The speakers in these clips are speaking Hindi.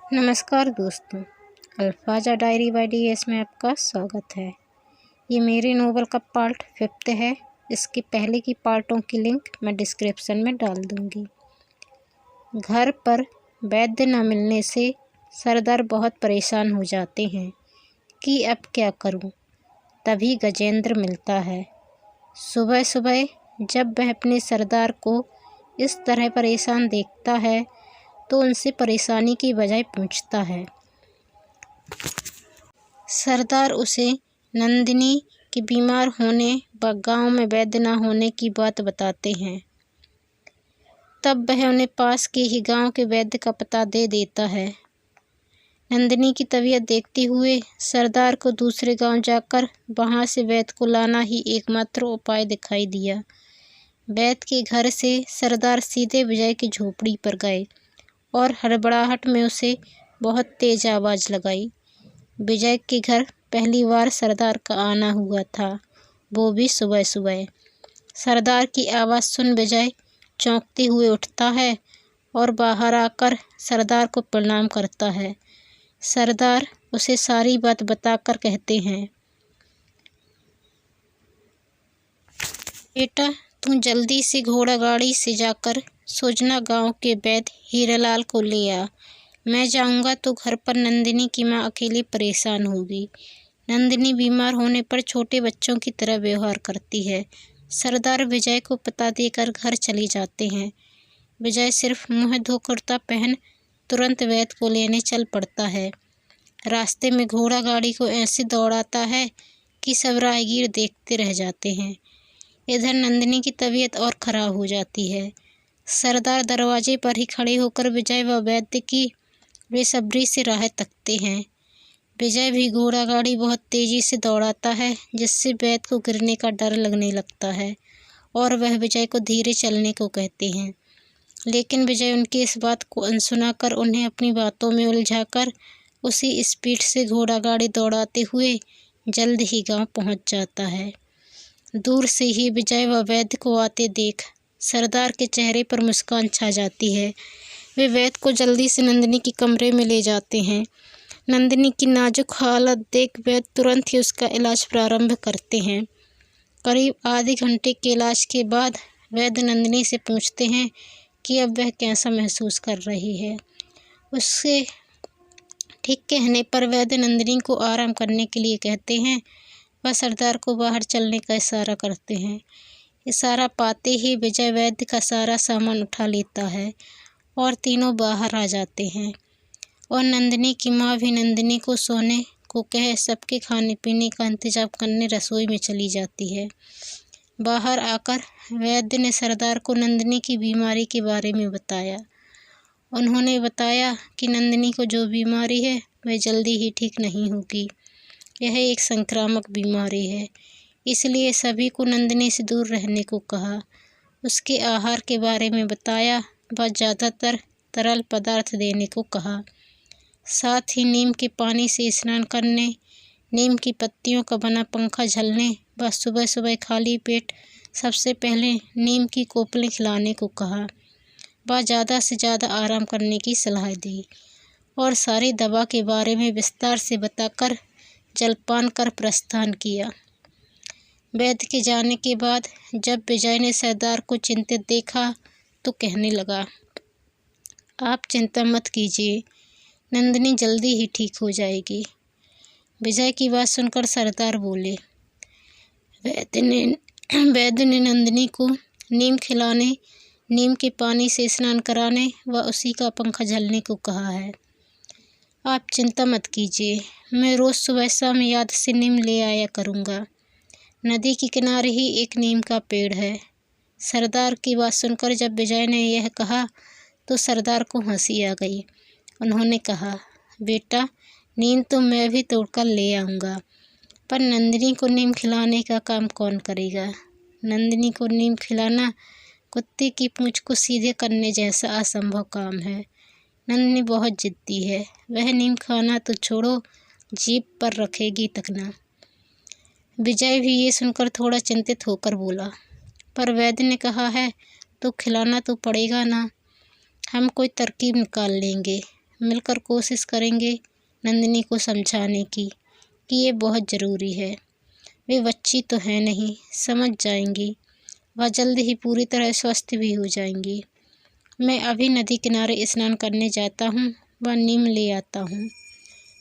नमस्कार दोस्तों, अल्फाजा डायरी बाय डीएस में आपका स्वागत है। ये मेरे नोवेल का पार्ट 5 है। इसके पहले की पार्टों की लिंक मैं डिस्क्रिप्शन में डाल दूँगी। घर पर वैद्य न मिलने से सरदार बहुत परेशान हो जाते हैं कि अब क्या करूं। तभी गजेंद्र मिलता है। सुबह सुबह जब वह अपने सरदार को इस तरह परेशान देखता है तो उनसे परेशानी की वजह पूछता है। सरदार उसे नंदिनी के बीमार होने व गांव में वैद्य न होने की बात बताते हैं। तब वह उन्हें पास के ही गांव के वैद्य का पता दे देता है। नंदिनी की तबीयत देखते हुए सरदार को दूसरे गांव जाकर वहां से वैद्य को लाना ही एकमात्र उपाय दिखाई दिया। वैद्य के घर से सरदार सीधे विजय की झोपड़ी पर गए और हड़बड़ाहट में उसे बहुत तेज आवाज़ लगाई। विजय के घर पहली बार सरदार का आना हुआ था, वो भी सुबह सुबह। सरदार की आवाज़ सुन विजय चौंकते हुए उठता है और बाहर आकर सरदार को प्रणाम करता है। सरदार उसे सारी बात बताकर कहते हैं, बेटा तू जल्दी से घोड़ा गाड़ी से जाकर सोजना गांव के वैद्य हीरालाल को ले आ। मैं जाऊंगा तो घर पर नंदिनी की माँ अकेली परेशान होगी। नंदिनी बीमार होने पर छोटे बच्चों की तरह व्यवहार करती है। सरदार विजय को पता देकर घर चले जाते हैं। विजय सिर्फ मुँह धो कुर्ता पहन तुरंत वैद्य को लेने चल पड़ता है। रास्ते में घोड़ा गाड़ी को ऐसे दौड़ाता है कि सब राहगीर देखते रह जाते हैं। इधर नंदिनी की तबीयत और खराब हो जाती है। सरदार दरवाजे पर ही खड़े होकर विजय व वैद्य की बेसब्री से राह तकते हैं। विजय भी घोड़ा गाड़ी बहुत तेजी से दौड़ाता है, जिससे वैद्य को गिरने का डर लगने लगता है और वह विजय को धीरे चलने को कहते हैं। लेकिन विजय उनकी इस बात को अनसुना कर उन्हें अपनी बातों में उलझाकर उसी स्पीड से घोड़ा गाड़ी दौड़ाते हुए जल्द ही गांव पहुंच जाता है। दूर से ही विजय व वैद्य को आते देख सरदार के चेहरे पर मुस्कान छा जाती है। वे वैद्य को जल्दी से नंदिनी के कमरे में ले जाते हैं। नंदिनी की नाजुक हालत देख वैद्य तुरंत ही उसका इलाज प्रारंभ करते हैं। करीब आधे घंटे के इलाज के बाद वैद्य नंदिनी से पूछते हैं कि अब वह कैसा महसूस कर रही है। उसके ठीक कहने पर वैद्य नंदिनी को आराम करने के लिए कहते हैं। वह सरदार को बाहर चलने का इशारा करते हैं। इशारा पाते ही विजय वैद्य का सारा सामान उठा लेता है और तीनों बाहर आ जाते हैं और नंदिनी की माँ भी नंदिनी को सोने को कह सबके खाने पीने का इंतजाम करने रसोई में चली जाती है। बाहर आकर वैद्य ने सरदार को नंदिनी की बीमारी के बारे में बताया। उन्होंने बताया कि नंदिनी को जो बीमारी है वह जल्दी ही ठीक नहीं होगी। यह एक संक्रामक बीमारी है, इसलिए सभी को नंदिनी से दूर रहने को कहा। उसके आहार के बारे में बताया व ज़्यादातर तरल पदार्थ देने को कहा। साथ ही नीम के पानी से स्नान करने, नीम की पत्तियों का बना पंखा झलने व सुबह सुबह खाली पेट सबसे पहले नीम की कोपलें खिलाने को कहा व ज़्यादा से ज़्यादा आराम करने की सलाह दी और सारी दवा के बारे में विस्तार से बताकर जलपान कर प्रस्थान किया। वैद्य के जाने के बाद जब विजय ने सरदार को चिंतित देखा तो कहने लगा, आप चिंता मत कीजिए, नंदिनी जल्दी ही ठीक हो जाएगी। विजय की बात सुनकर सरदार बोले, वैद्य ने नंदिनी को नीम खिलाने, नीम के पानी से स्नान कराने व उसी का पंखा झलने को कहा है। आप चिंता मत कीजिए, मैं रोज़ सुबह शाम याद से नीम ले आया करूँगा। नदी के किनारे ही एक नीम का पेड़ है। सरदार की बात सुनकर जब विजय ने यह कहा तो सरदार को हंसी आ गई। उन्होंने कहा, बेटा नीम तो मैं भी तोड़कर ले आऊँगा, पर नंदिनी को नीम खिलाने का काम कौन करेगा। नंदिनी को नीम खिलाना कुत्ते की पूँछ को सीधे करने जैसा असंभव काम है। नंदिनी बहुत जिद्दी है, वह नीम खाना तो छोड़ो जीभ पर रखेगी तक ना। विजय भी ये सुनकर थोड़ा चिंतित होकर बोला, पर वैद्य ने कहा है तो खिलाना तो पड़ेगा ना। हम कोई तरकीब निकाल लेंगे। मिलकर कोशिश करेंगे नंदिनी को समझाने की कि ये बहुत ज़रूरी है। वे बच्ची तो है नहीं, समझ जाएंगी। वह जल्द ही पूरी तरह स्वस्थ भी हो जाएंगी। मैं अभी नदी किनारे स्नान करने जाता हूँ, वह नीम ले आता हूँ।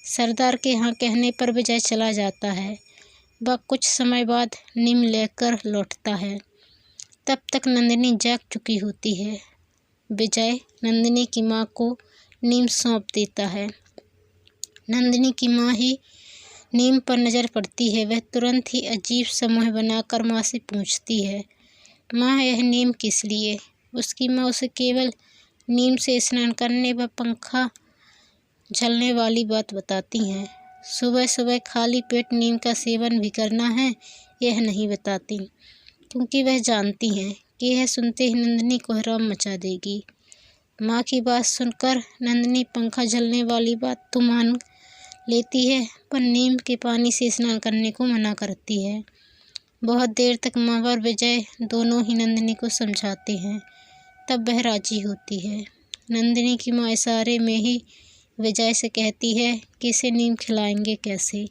सरदार के यहाँ कहने पर विजय चला जाता है। वह कुछ समय बाद नीम लेकर लौटता है। तब तक नंदिनी जाग चुकी होती है। विजय नंदिनी की माँ को नीम सौंप देता है। नंदिनी की माँ ही नीम पर नज़र पड़ती है। वह तुरंत ही अजीब सा मुँह बनाकर माँ से पूछती है, माँ यह नीम किस लिए? उसकी माँ उसे केवल नीम से स्नान करने व पंखा झलने वाली बात बताती हैं। सुबह सुबह खाली पेट नीम का सेवन भी करना है यह नहीं बताती, क्योंकि वह जानती हैं कि यह सुनते ही नंदिनी को हैरान मचा देगी। माँ की बात सुनकर नंदिनी पंखा झलने वाली बात तो मान लेती है, पर नीम के पानी से स्नान करने को मना करती है। बहुत देर तक माँ और विजय दोनों ही नंदिनी को समझाते हैं, तब वह राजी होती है। नंदिनी की माँ इशारे में ही विजय से कहती है कि इसे नीम खिलाएंगे कैसे।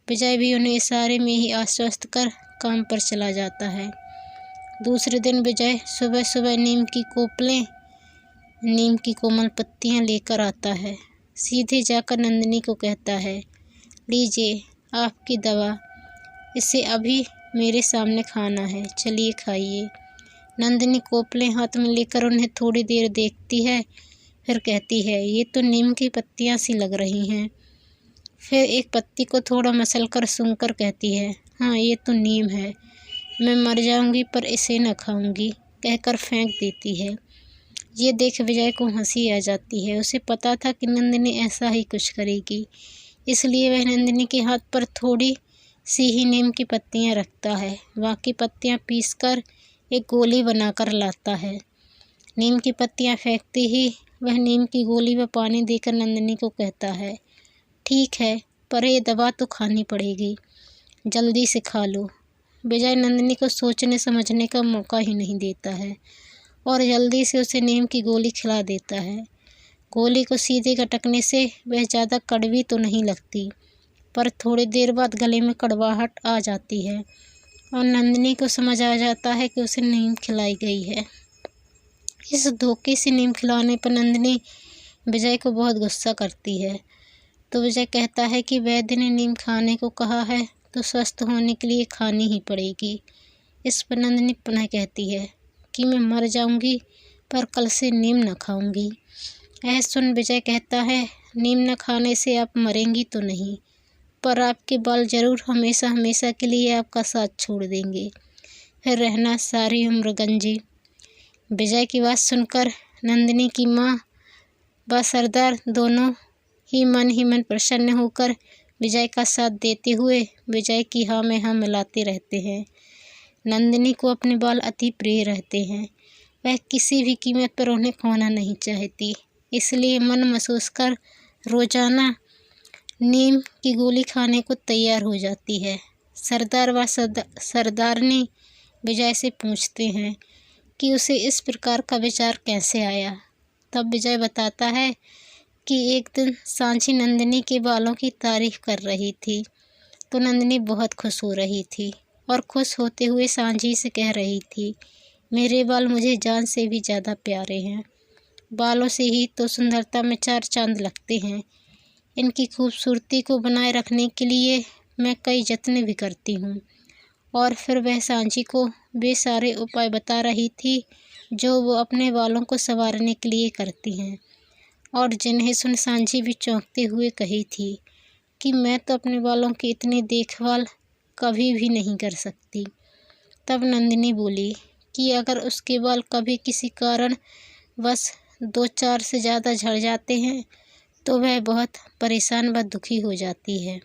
विजय भी उन्हें इशारे में ही आश्वस्त कर काम पर चला जाता है। दूसरे दिन विजय सुबह सुबह नीम की कोमल पत्तियां लेकर आता है। सीधे जाकर नंदिनी को कहता है, लीजिए आपकी दवा, इसे अभी मेरे सामने खाना है, चलिए खाइए। नंदिनी कोपले हाथ में लेकर उन्हें थोड़ी देर देखती है, फिर कहती है, ये तो नीम की पत्तियां सी लग रही हैं। फिर एक पत्ती को थोड़ा मसलकर सूंघकर कहती है, हाँ ये तो नीम है, मैं मर जाऊंगी पर इसे न खाऊंगी, कहकर फेंक देती है। ये देख विजय को हंसी आ जाती है। उसे पता था कि नंदिनी ऐसा ही कुछ करेगी, इसलिए वह नंदिनी के हाथ पर थोड़ी सी ही नीम की पत्तियां रखता है। बाकी पत्तियां पीसकर एक गोली बनाकर लाता है। नीम की पत्तियां फेंकते ही वह नीम की गोली व पानी देकर नंदिनी को कहता है, ठीक है, पर ये दवा तो खानी पड़ेगी, जल्दी से खा लो। विजय नंदिनी को सोचने समझने का मौका ही नहीं देता है और जल्दी से उसे नीम की गोली खिला देता है। गोली को सीधे गटकने से वह ज़्यादा कड़वी तो नहीं लगती, पर थोड़ी देर बाद गले में कड़वाहट आ जाती है और नंदिनी को समझ आ जाता है कि उसे नीम खिलाई गई है। इस धोखे से नीम खिलाने पर नंदिनी विजय को बहुत गुस्सा करती है, तो विजय कहता है कि वैद्य ने नीम खाने को कहा है तो स्वस्थ होने के लिए खानी ही पड़ेगी। इस पर नंदिनी पुनः कहती है कि मैं मर जाऊंगी पर कल से नीम न खाऊंगी। यह सुन विजय कहता है, नीम न खाने से आप मरेंगी तो नहीं, पर आपके बाल जरूर हमेशा हमेशा के लिए आपका साथ छोड़ देंगे, फिर रहना सारी उम्र गंजी। विजय की बात सुनकर नंदिनी की माँ व सरदार दोनों ही मन प्रसन्न होकर विजय का साथ देते हुए विजय की हाँ में हाँ मिलाते रहते हैं। नंदिनी को अपने बाल अति प्रिय रहते हैं। वह किसी भी कीमत पर उन्हें खोना नहीं चाहती, इसलिए मन महसूस कर रोजाना नीम की गोली खाने को तैयार हो जाती है। सरदार व सरदारनी विजय से पूछते हैं कि उसे इस प्रकार का विचार कैसे आया। तब विजय बताता है कि एक दिन सांची नंदिनी के बालों की तारीफ कर रही थी, तो नंदिनी बहुत खुश हो रही थी और खुश होते हुए सांची से कह रही थी, मेरे बाल मुझे जान से भी ज़्यादा प्यारे हैं। बालों से ही तो सुंदरता में चार चांद लगते हैं। इनकी खूबसूरती को बनाए रखने के लिए मैं कई यत्न भी करती हूँ। और फिर वह सांची को वे सारे उपाय बता रही थी जो वो अपने बालों को संवारने के लिए करती हैं, और जिन्हें सुन सांची भी चौंकते हुए कही थी कि मैं तो अपने बालों की इतनी देखभाल कभी भी नहीं कर सकती। तब नंदिनी बोली कि अगर उसके बाल कभी किसी कारण बस 2-4 से ज़्यादा झड़ जाते हैं तो वह बहुत परेशान व दुखी हो जाती है।